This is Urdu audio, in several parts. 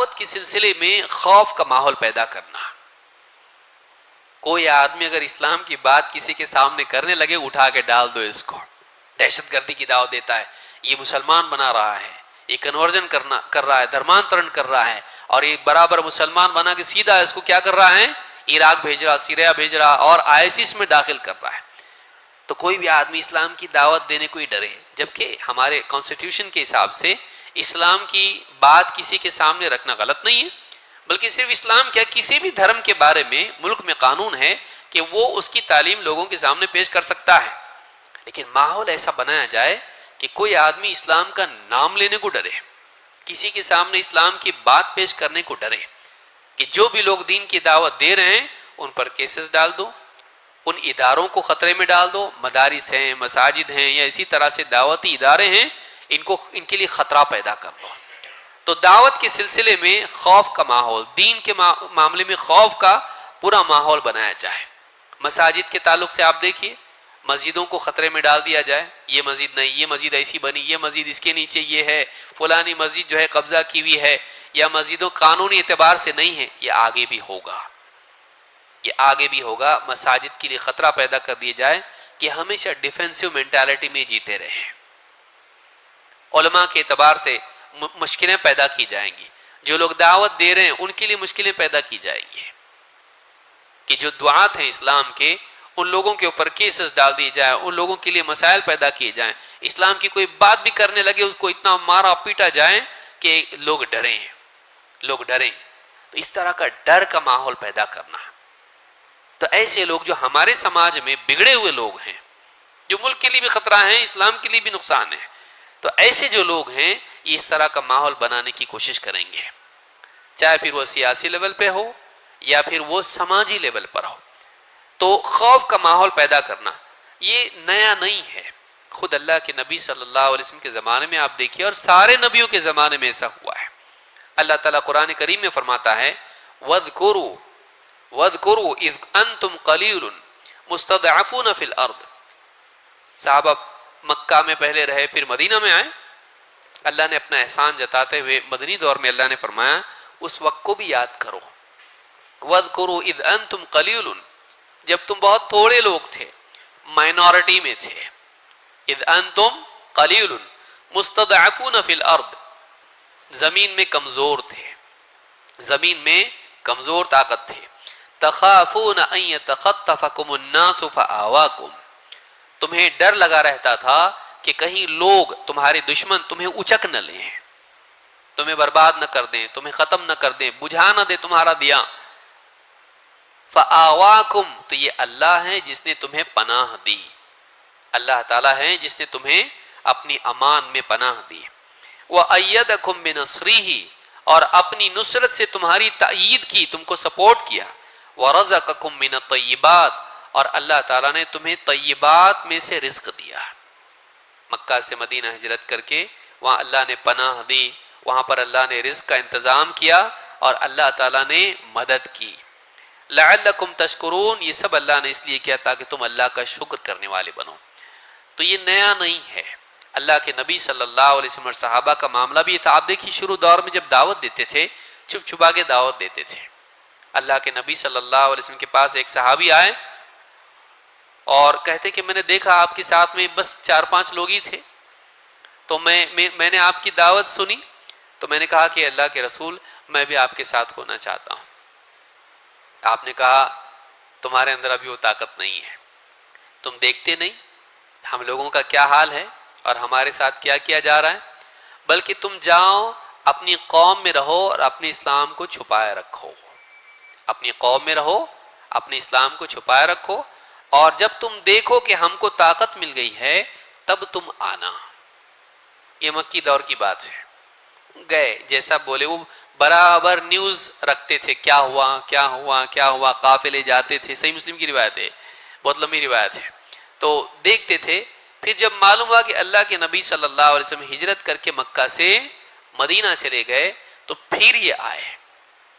دعوت کے سلسلے میں خوف کا ماحول پیدا کرنا. کوئی آدمی اگر اسلام کی بات کسی کے سامنے کرنے لگے اٹھا کے ڈال دو اس کو, دہشت گردی کی دعوت دیتا ہے, یہ مسلمان بنا رہا ہے, یہ کنورژن کر رہا ہے, دھرمانترن کر رہا ہے, اور یہ برابر مسلمان بنا کے سیدھا اس کو کیا کر رہا ہے, عراق بھیج رہا, سیریا بھیج رہا, اور ISIS میں داخل کر رہا ہے. تو کوئی بھی آدمی اسلام کی دعوت دینے کو ہی ڈرے, جبکہ ہمارے کانسٹیٹیوشن کے حساب سے اسلام کی بات کسی کے سامنے رکھنا غلط نہیں ہے, بلکہ صرف اسلام کیا کسی بھی دھرم کے بارے میں ملک میں قانون ہے کہ وہ اس کی تعلیم لوگوں کے سامنے پیش کر سکتا ہے, لیکن ماحول ایسا بنایا جائے کہ کوئی آدمی اسلام کا نام لینے کو ڈرے, کسی کے سامنے اسلام کی بات پیش کرنے کو ڈرے, کہ جو بھی لوگ دین کی دعوت دے رہے ہیں ان پر کیسز ڈال دو, ان اداروں کو خطرے میں ڈال دو, مدارس ہیں, مساجد ہیں, یا اسی طرح سے دعوتی ادارے ہیں, ان کے لیے خطرہ پیدا کر دو. تو دعوت کے سلسلے میں خوف کا ماحول, دین کے معاملے میں خوف کا پورا ماحول بنایا جائے. مساجد کے تعلق سے آپ دیکھیے, مسجدوں کو خطرے میں ڈال دیا جائے, یہ مسجد نہیں, یہ مسجد ایسی بنی, یہ مسجد اس کے نیچے یہ ہے, فلانی مسجد جو ہے قبضہ کی ہوئی ہے, یا مسجدوں قانونی اعتبار سے نہیں ہے. یہ آگے بھی ہوگا, یہ آگے بھی ہوگا. مساجد کے لیے خطرہ پیدا کر دیا جائے کہ ہمیشہ ڈیفینسو مینٹالٹی میں جیتے رہیں. علماء کے اعتبار سے مشکلیں پیدا کی جائیں گی, جو لوگ دعوت دے رہے ہیں ان کے لیے مشکلیں پیدا کی جائیں گی, کہ جو دعات ہیں اسلام کے ان لوگوں کے اوپر کیسز ڈال دیے جائیں, ان لوگوں کے لیے مسائل پیدا کیے جائیں, اسلام کی کوئی بات بھی کرنے لگے اس کو اتنا مارا پیٹا جائے کہ لوگ ڈریں. تو اس طرح کا ڈر کا ماحول پیدا کرنا. تو ایسے لوگ جو ہمارے سماج میں بگڑے ہوئے لوگ ہیں, جو ملک کے لیے بھی خطرہ ہیں, اسلام کے لیے بھی نقصان ہے, تو ایسے جو لوگ ہیں یہ اس طرح کا ماحول بنانے کی کوشش کریں گے, چاہے پھر وہ سیاسی لیول پہ ہو یا پھر وہ سماجی لیول پر ہو. تو خوف کا ماحول پیدا کرنا یہ نیا نہیں ہے. خود اللہ کے نبی صلی اللہ علیہ وسلم کے زمانے میں آپ دیکھیے, اور سارے نبیوں کے زمانے میں ایسا ہوا ہے. اللہ تعالیٰ قرآن کریم میں فرماتا ہے وَاذْكُرُوا إِذْ أَنْتُمْ قَلِيلٌ مُسْتَضْعَفُونَ فِي الْأَرْضِ. صحابہ مکہ میں پہلے رہے, پھر مدینہ میں آئے. اللہ نے اپنا احسان جتاتے ہوئے مدنی دور میں اللہ نے فرمایا اس وقت کو بھی یاد کرو. وَاذْكُرُوا إِذْ أَنْتُمْ قَلِيلٌ, جب تم بہت تھوڑے لوگ تھے, مائنورٹی میں تھے. اذ انتم قلیل مستضعفون فی الارض, زمین میں کمزور تھے, زمین میں کمزور طاقت تھے. تخافون ان یتخطفکم الناس فآواکم, تمہیں ڈر لگا رہتا تھا کہ کہیں لوگ تمہارے دشمن تمہیں اچک نہ لیں, تمہیں برباد نہ کر دیں, تمہیں ختم نہ کر دیں, بجھا نہ دے تمہارا دیا. فآواکم, تو یہ اللہ ہے جس نے تمہیں پناہ دی, اللہ تعالیٰ ہے جس نے تمہیں اپنی امان میں پناہ دی. وَأَيَّدَكُمْ بِنَصْرِهِ, اور اپنی نصرت سے تمہاری تائید کی, تم کو سپورٹ کیا. وَرَزَقَكُمْ مِنَ الطَّيِّبَاتِ, اور اللہ تعالیٰ نے تمہیں طیبات میں سے رزق دیا. مکہ سے مدینہ ہجرت کر کے وہاں اللہ نے پناہ دی, وہاں پر اللہ نے رزق کا انتظام کیا اور اللہ تعالیٰ نے مدد کی. لعلکم تشکرون, یہ سب اللہ نے اس لیے کیا تاکہ تم اللہ کا شکر کرنے والے بنو. تو یہ نیا نہیں ہے. اللہ کے نبی صلی اللہ علیہ وسلم اور صحابہ کا معاملہ بھی یہ تھا. آپ دیکھیے شروع دور میں جب دعوت دیتے تھے چھپ چھپا کے دعوت دیتے تھے. اللہ کے نبی صلی اللہ علیہ وسلم کے پاس ایک صحابی آئے اور کہتے کہ میں نے دیکھا آپ کے ساتھ میں بس 4-5 لوگ ہی تھے, تو میں نے آپ کی دعوت سنی, تو میں نے کہا کہ اللہ کے رسول میں بھی آپ کے ساتھ ہونا چاہتا ہوں. آپ نے کہا تمہارے اندر ابھی وہ طاقت نہیں ہے, تم دیکھتے نہیں ہم لوگوں کا کیا حال ہے اور ہمارے ساتھ کیا کیا جا رہا ہے, بلکہ تم جاؤ اپنی قوم میں رہو اور اپنے اسلام کو چھپائے رکھو. اپنی قوم میں رہو, اپنے اسلام کو چھپائے رکھو, اور جب تم دیکھو کہ ہم کو طاقت مل گئی ہے تب تم آنا. یہ مکی دور کی بات ہے. گئے جیسا بولے, وہ برابر نیوز رکھتے تھے, کیا ہوا کیا ہوا کیا ہوا, قافلے جاتے تھے. صحیح مسلم کی روایت ہے, بہت لمبی روایت ہے. تو دیکھتے تھے. پھر جب معلوم ہوا کہ اللہ کے نبی صلی اللہ علیہ وسلم ہجرت کر کے مکہ سے مدینہ چلے گئے, تو پھر یہ آئے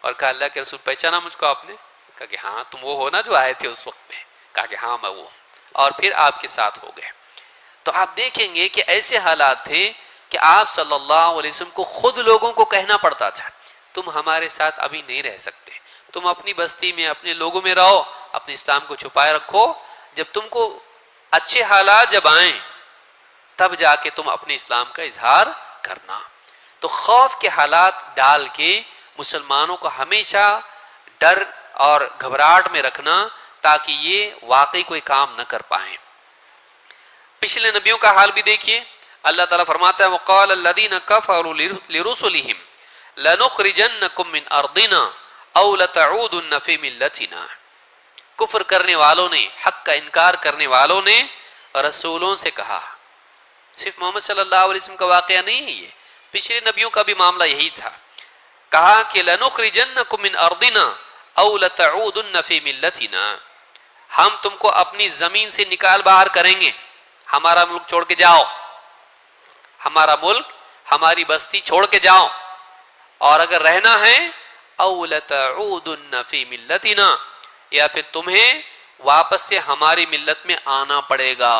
اور کہا اللہ کے رسول پہچانا مجھ کو آپ نے؟ کہا کہ ہاں تم وہ ہو نا جو آئے تھے اس وقت میں. کہا کہ ہاں میں وہ, اور پھر آپ کے ساتھ ہو گئے. تو آپ دیکھیں گے کہ ایسے حالات تھے کہ آپ صلی اللہ علیہ وسلم کو خود لوگوں کو کہنا پڑتا تھا. تم ہمارے ساتھ ابھی نہیں رہ سکتے، تم اپنی بستی میں اپنے لوگوں میں رہو، اپنے اسلام کو چھپائے رکھو، جب تم کو اچھے حالات جب آئیں تب جا کے تم اپنے اسلام کا اظہار کرنا۔ تو خوف کے حالات ڈال کے مسلمانوں کو ہمیشہ ڈر اور گھبراہٹ میں رکھنا تاکہ یہ واقعی کوئی کام نہ کر پائیں۔ پچھلے نبیوں کا حال بھی دیکھیے، اللہ تعالیٰ فرماتا ہے وَقَالَ الَّذِينَ كَفَرُوا لِرُسُلِهِمْ لَنُخْرِجَنَّكُمْ مِنْ أَرْضِنَا أَوْ لَتَعُودُنَّ فِي مِلَّتِنَا۔ کفر کرنے والوں نے، حق کا انکار کرنے والوں نے رسولوں سے کہا، صرف محمد صلی اللہ علیہ وسلم کا واقعہ نہیں ہے، یہ پچھلے نبیوں کا بھی معاملہ یہی تھا، کہا کہ لَنُخْرِجَنَّكُمْ مِنْ أَرْضِنَا أَوْ لَتَعُودُنَّ فِي مِلَّتِنَا، ہم تم کو اپنی زمین سے نکال باہر کریں گے، ہمارا ملک چھوڑ کے جاؤ، ہمارا ملک ہماری بستی چھوڑ کے جاؤ، اور اگر رہنا ہے أَوْ لَتَعُودُنَّ فِي مِلَّتِنَا، یا پھر تمہیں واپس سے ہماری ملت میں آنا پڑے گا،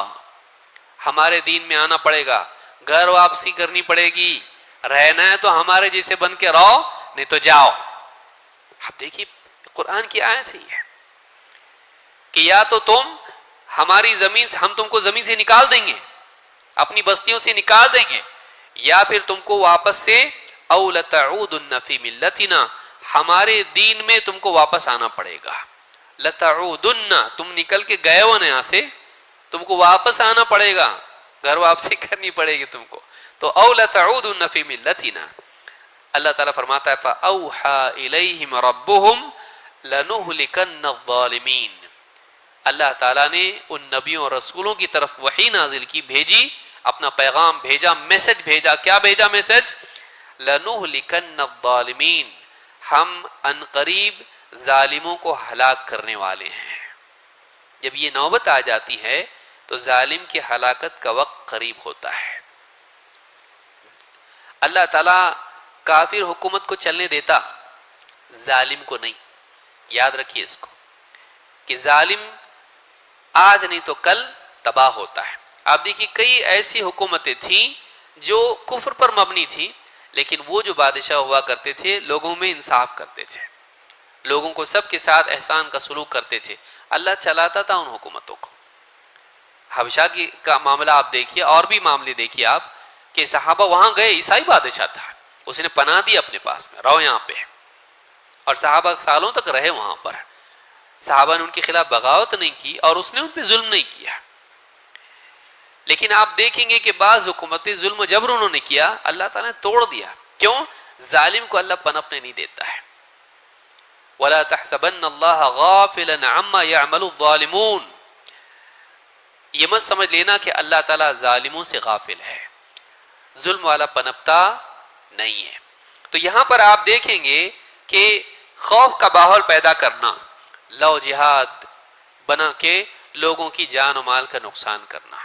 ہمارے دین میں آنا پڑے گا، گھر واپسی کرنی پڑے گی، رہنا ہے تو ہمارے جیسے بن کے رہو نہیں تو جاؤ۔ اب دیکھیے قرآن کی آیت ہے یہ کہ یا تو تم ہماری زمین سے، ہم تم کو زمین سے نکال دیں گے، اپنی بستیوں سے نکال دیں گے، یا پھر تم کو واپس سے او لتعودن فی ملتنا، ہمارے دین میں تم کو واپس آنا پڑے گا۔ لتعودن، تم نکل کے گئے ہو نا یہاں سے، تم کو واپس آنا پڑے گا، گھر واپسی کرنی پڑے گی تم کو، تو او لتعودن فی ملتنا۔ اللہ تعالیٰ فرماتا ہے فَأَوْحَى إِلَيْهِمْ رَبُّهُمْ لَنُهْلِكَنَّ الظَّالِمِينَ، اللہ تعالیٰ نے ان نبیوں اور رسولوں کی طرف وحی نازل کی، بھیجی، اپنا پیغام بھیجا، میسج بھیجا، کیا بھیجا میسج؟ لَنُهْلِكَنَّ الظَّالِمِينَ، ہم ان قریب ظالموں کو ہلاک کرنے والے ہیں۔ جب یہ نوبت آ جاتی ہے تو ظالم کی ہلاکت کا وقت قریب ہوتا ہے۔ اللہ تعالیٰ کافر حکومت کو چلنے دیتا، ظالم کو نہیں، یاد رکھیے اس کو کہ ظالم آج نہیں تو کل تباہ ہوتا ہے۔ آپ دیکھیے کئی ایسی حکومتیں تھیں جو کفر پر مبنی تھی، لیکن وہ جو بادشاہ ہوا کرتے تھے لوگوں میں انصاف کرتے تھے، لوگوں کو سب کے ساتھ احسان کا سلوک کرتے تھے، اللہ چلاتا تھا ان حکومتوں کو۔ حبشہ کا معاملہ آپ دیکھیے، اور بھی معاملے دیکھیے آپ کہ صحابہ وہاں گئے، عیسائی بادشاہ تھا، اس نے پناہ دی اپنے پاس میں، رہو یہاں پہ، اور صحابہ سالوں تک رہے وہاں پر، صحابہ نے ان کے خلاف بغاوت نہیں کی اور اس نے ان پہ ظلم نہیں کیا۔ لیکن آپ دیکھیں گے کہ بعض حکومتیں ظلم و جبر انہوں نے کیا، اللہ تعالیٰ نے توڑ دیا، کیوں؟ ظالم کو اللہ پنپنے نہیں دیتا ہے۔ وَلَا تَحْسَبَنَّ اللَّهَ غَافِلًا عَمَّا يَعْمَلُ الظَّالِمُونَ، یہ مت سمجھ لینا کہ اللہ تعالیٰ ظالموں سے غافل ہے، ظلم والا پنپتا نہیں ہے۔ تو یہاں پر آپ دیکھیں گے کہ خوف کا ماحول پیدا کرنا، لو جہاد بنا کے لوگوں کی جان و مال کا نقصان کرنا،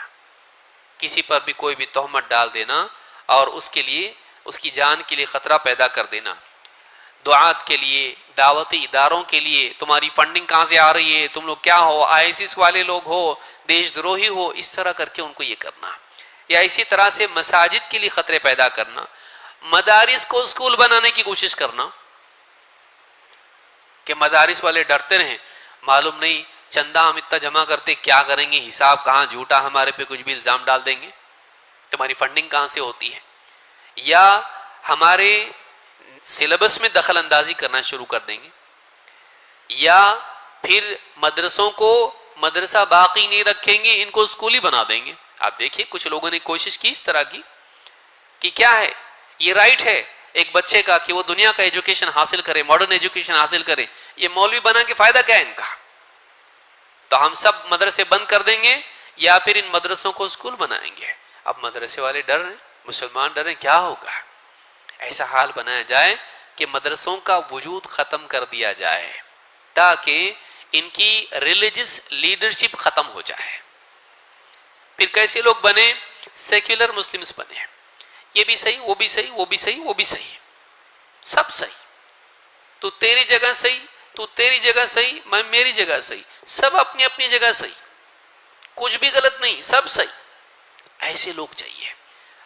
کسی پر بھی کوئی بھی تہمت ڈال دینا اور اس کے لیے، اس کی جان کے لیے خطرہ پیدا کر دینا، دعات کے لیے، دعوتی اداروں کے لیے تمہاری فنڈنگ کہاں سے آ رہی ہے، تم لوگ کیا ہو، ISIS والے لوگ ہو، دیش دروہی ہو، اس طرح کر کے ان کو یہ کرنا، یا اسی طرح سے مساجد کے لیے خطرے پیدا کرنا، مدارس کو اسکول بنانے کی کوشش کرنا کہ مدارس والے ڈرتے رہیں، معلوم نہیں چندہ ہم اتنا جمع کرتے کیا کریں گے، حساب کہاں جھوٹا ہمارے پہ کچھ بھی الزام ڈال دیں گے، تمہاری فنڈنگ کہاں سے ہوتی ہے، یا ہمارے سلیبس میں دخل اندازی کرنا شروع کر دیں گے، یا پھر مدرسوں کو مدرسہ باقی نہیں رکھیں گے، ان کو اسکول ہی بنا دیں گے۔ آپ دیکھیے کچھ لوگوں نے کوشش کی اس طرح کی کہ کیا ہے، یہ رائٹ ہے ایک بچے کا کہ وہ دنیا کا ایجوکیشن حاصل کرے، ماڈرن ایجوکیشن حاصل کرے، یہ مولوی بنا کے فائدہ کیا ہے ان کا؟ تو ہم سب مدرسے بند کر دیں گے یا پھر ان مدرسوں کو اسکول بنائیں گے۔ اب مدرسے والے ڈر رہے ہیں، مسلمان ڈر رہے ہیں، کیا ہوگا؟ ایسا حال بنایا جائے کہ مدرسوں کا وجود ختم کر دیا جائے تاکہ ان کی ریلیجس لیڈرشپ ختم ہو جائے۔ پھر کیسے لوگ بنے؟ سیکولر مسلمز بنے، یہ بھی صحیح، وہ بھی صحیح، وہ بھی صحیح، وہ بھی صحیح، سب صحیح، تو تیری جگہ صحیح، تو تیری جگہ صحیح، میں میری جگہ صحیح، سب اپنی اپنی جگہ صحیح، کچھ بھی غلط نہیں، سب صحیح۔ ایسے لوگ چاہیے،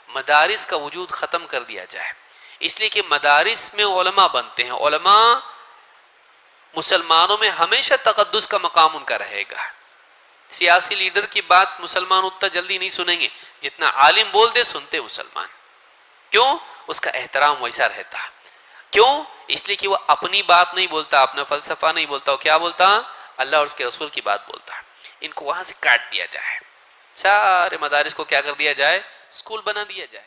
مدارس کا وجود ختم کر دیا جائے، اس لیے کہ مدارس میں علماء بنتے ہیں. علماء مسلمانوں میں ہمیشہ تقدس کا مقام ان کا رہے گا. سیاسی لیڈر کی بات مسلمان اتنا جلدی نہیں سنیں گے جتنا عالم بول دے سنتے مسلمان. کیوں؟ اس کا احترام ویسا رہتا. کیوں؟ اس لیے کہ وہ اپنی بات نہیں بولتا، اپنا فلسفہ نہیں بولتا. وہ کیا بولتا؟ اللہ اور اس کے رسول کی بات بولتا. ان کو وہاں سے کاٹ دیا جائے، سارے مدارس کو کیا کر دیا جائے؟ اسکول بنا دیا جائے.